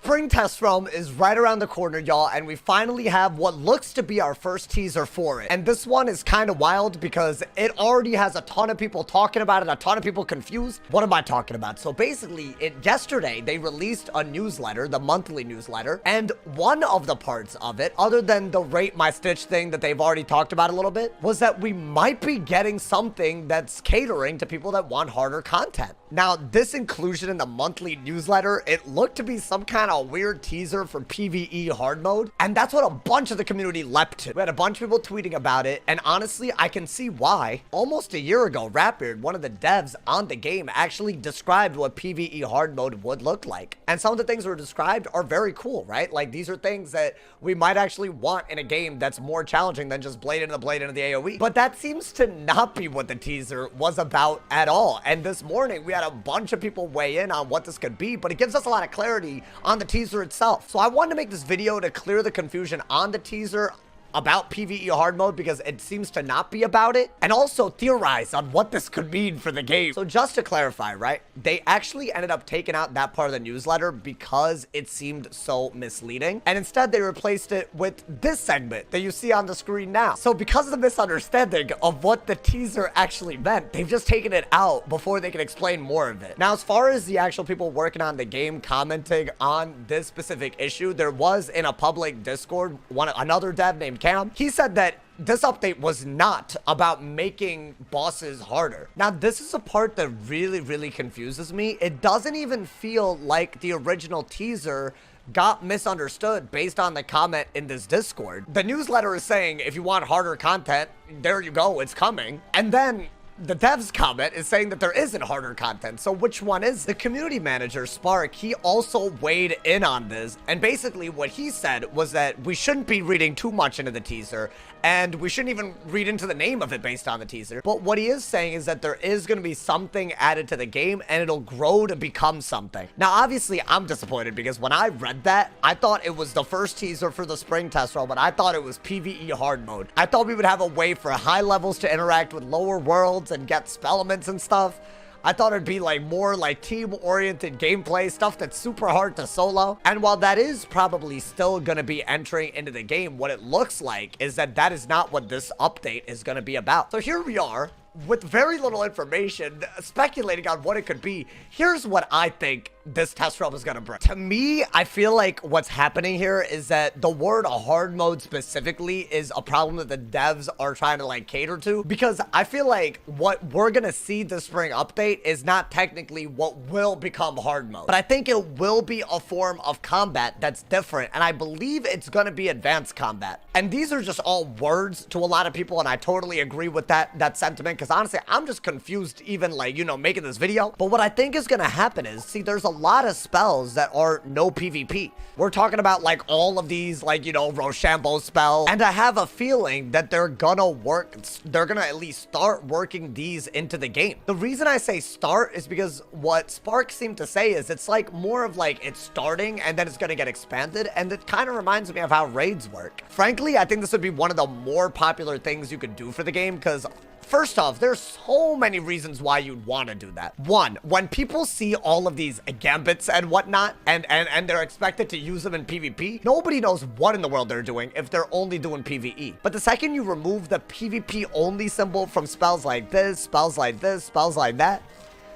spring test realm is right around the corner, y'all, and we finally have what looks to be our first teaser for it. And this one is kind of wild because it already has a ton of people talking about it, a ton of people confused. What am I talking about? So basically, yesterday, they released a newsletter, the monthly newsletter, and one of the parts of it, other than the Rate My Stitch thing that they've already talked about a little bit, was that we might be getting something that's catering to people that want harder content. Now, this inclusion in the monthly newsletter, it looked to be some kind of weird teaser for PVE Hard Mode, and that's what a bunch of the community leapt to. We had a bunch of people tweeting about it, and honestly, I can see why. Almost a year ago, Rapbeard, one of the devs on the game, actually described what PVE Hard Mode would look like. And some of the things that were described are very cool, right? Like, these are things that we might actually want in a game that's more challenging than just blade into the AoE. But that seems to not be what the teaser was about at all. And this morning, we had a bunch of people weigh in on what this could be, but it gives us a lot of clarity on the teaser itself. So I wanted to make this video to clear the confusion on the teaser about PVE Hard Mode because it seems to not be about it, and also theorize on what this could mean for the game. So just to clarify, right, they actually ended up taking out that part of the newsletter because it seemed so misleading, and instead they replaced it with this segment that you see on the screen now. So because of the misunderstanding of what the teaser actually meant, they've just taken it out before they can explain more of it. Now, as far as the actual people working on the game commenting on this specific issue, there was in a public Discord, another dev named Cam. He said that this update was not about making bosses harder. Now, this is a part that really confuses me. It doesn't even feel like the original teaser got misunderstood based on the comment in this Discord. The newsletter is saying, if you want harder content, there you go, it's coming. And then the dev's comment is saying that there isn't harder content. So which one is? The community manager, Spark, he also weighed in on this. And basically what he said was that we shouldn't be reading too much into the teaser, and we shouldn't even read into the name of it based on the teaser. But what he is saying is that there is going to be something added to the game, and it'll grow to become something. Now, obviously, I'm disappointed because when I read that, I thought it was the first teaser for the spring test roll, but I thought it was PVE Hard Mode. I thought we would have a way for high levels to interact with lower worlds and get spell elements and stuff. I thought it'd be like more like team-oriented gameplay, stuff that's super hard to solo. And while that is probably still going to be entering into the game, what it looks like is that that is not what this update is going to be about. So here we are with very little information, speculating on what it could be. Here's what I think this test realm is going to bring. To me, I feel like what's happening here is that the word hard mode specifically is a problem that the devs are trying to like cater to, because I feel like what we're going to see this spring update is not technically what will become hard mode, but I think it will be a form of combat that's different, and I believe it's going to be advanced combat. And these are just all words to a lot of people, and I totally agree with that sentiment, because honestly, I'm just confused even like, you know, making this video. But what I think is going to happen is, see, there's a lot of spells that are no PvP. We're talking about like all of these, like, you know, Rochambeau spell, and I have a feeling that they're gonna work, they're gonna at least start working these into the game. The reason I say start is because what Spark seemed to say is it's like more of like it's starting and then it's gonna get expanded, and it kind of reminds me of how raids work. Frankly, I think this would be one of the more popular things you could do for the game, because first off, there's so many reasons why you'd want to do that. One, when people see all of these gambits and whatnot, and they're expected to use them in PvP, nobody knows what in the world they're doing if they're only doing PvE. But the second you remove the PvP only symbol from spells like this, spells like this, spells like that,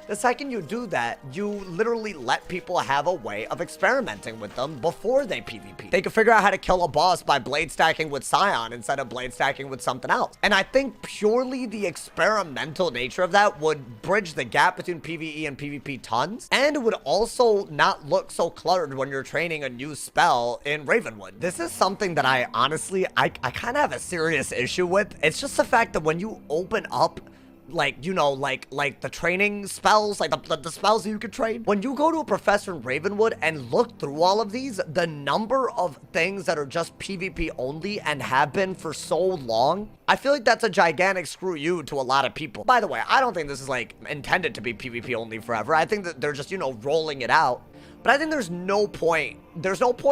the second you do that, you literally let people have a way of experimenting with them before they PvP. They can figure out how to kill a boss by blade stacking with Scion instead of blade stacking with something else. And I think purely the experimental nature of that would bridge the gap between PvE and PvP tons, and it would also not look so cluttered when you're training a new spell in Ravenwood. This is something that I honestly, I kind of have a serious issue with. It's just the fact that when you open up, like, you know, like the training spells, like the spells that you could train, when you go to a professor in Ravenwood and look through all of these, the number of things that are just PvP only and have been for so long, I feel like that's a gigantic screw you to a lot of people. By the way, I don't think this is like intended to be PvP only forever. I think that they're just, you know, rolling it out. But I think there's no point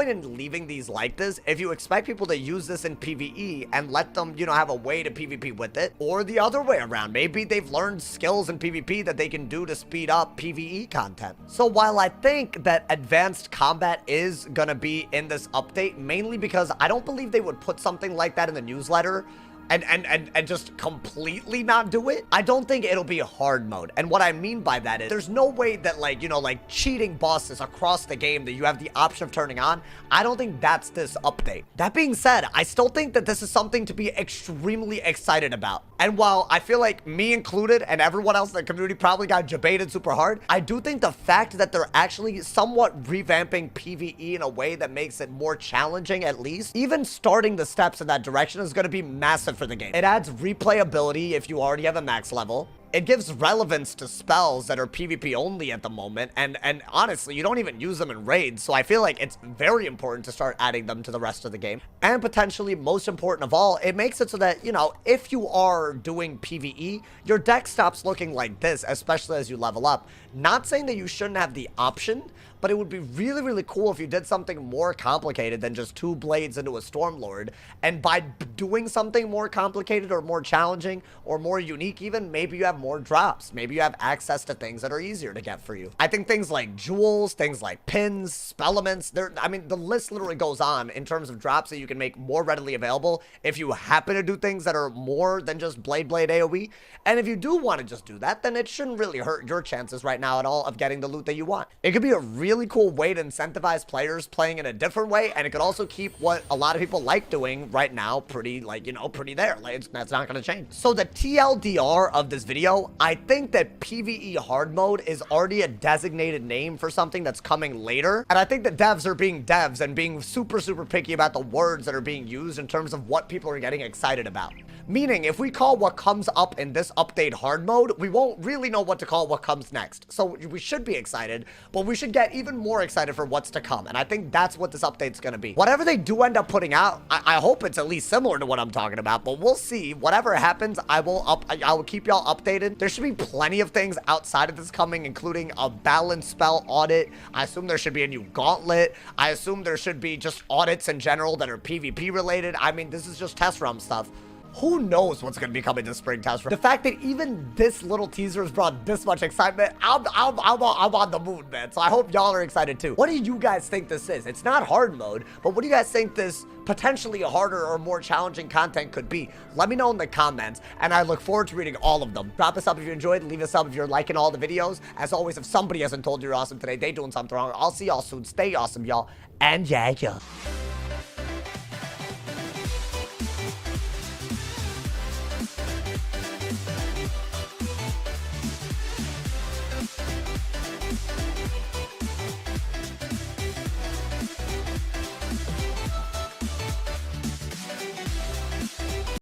in leaving these like this if you expect people to use this in PvE and let them, you know, have a way to PvP with it, or the other way around. Maybe they've learned skills in PvP that they can do to speed up PvE content. So while I think that advanced combat is gonna be in this update, mainly because I don't believe they would put something like that in the newsletter and just completely not do it, I don't think it'll be hard mode. And what I mean by that is there's no way that, like, you know, like cheating bosses across the game that you have the option of turning on. I don't think that's this update. That being said, I still think that this is something to be extremely excited about. And while I feel like me included and everyone else in the community probably got debated super hard, I do think the fact that they're actually somewhat revamping PvE in a way that makes it more challenging, at least, even starting the steps in that direction, is going to be massive for the game. It adds replayability if you already have a max level. It gives relevance to spells that are PvP only at the moment, and honestly, you don't even use them in raids, so I feel like it's very important to start adding them to the rest of the game. And potentially, most important of all, it makes it so that, you know, if you are doing PvE, your deck stops looking like this, especially as you level up. Not saying that you shouldn't have the option, but it would be really, really cool if you did something more complicated than just 2 blades into a Stormlord. And by doing something more complicated or more challenging or more unique even, maybe you have more drops. Maybe you have access to things that are easier to get for you. I think things like jewels, things like pins, spell elements, I mean, the list literally goes on in terms of drops that you can make more readily available if you happen to do things that are more than just blade AoE. And if you do want to just do that, then it shouldn't really hurt your chances right now at all of getting the loot that you want. It could be a really cool way to incentivize players playing in a different way, and it could also keep what a lot of people like doing right now pretty, like, you know, pretty there. Like, that's not going to change. So the TLDR of this video, I think that PVE Hard Mode is already a designated name for something that's coming later, and I think that devs are being devs and being super picky about the words that are being used in terms of what people are getting excited about. Meaning, if we call what comes up in this update hard mode, we won't really know what to call what comes next. So we should be excited, but we should get even more excited for what's to come. And I think that's what this update's going to be. Whatever they do end up putting out, I hope it's at least similar to what I'm talking about, but we'll see. Whatever happens, I will keep y'all updated. There should be plenty of things outside of this coming, including a balance spell audit. I assume there should be a new gauntlet. I assume there should be just audits in general that are PvP related. I mean, this is just test realm stuff. Who knows what's going to be coming to spring test realm? The fact that even this little teaser has brought this much excitement, I'm on the moon, man. So I hope y'all are excited too. What do you guys think this is? It's not hard mode, but what do you guys think this potentially harder or more challenging content could be? Let me know in the comments, and I look forward to reading all of them. Drop a sub if you enjoyed, leave a sub if you're liking all the videos. As always, if somebody hasn't told you you're awesome today, they doing something wrong. I'll see y'all soon. Stay awesome, y'all. And yeah.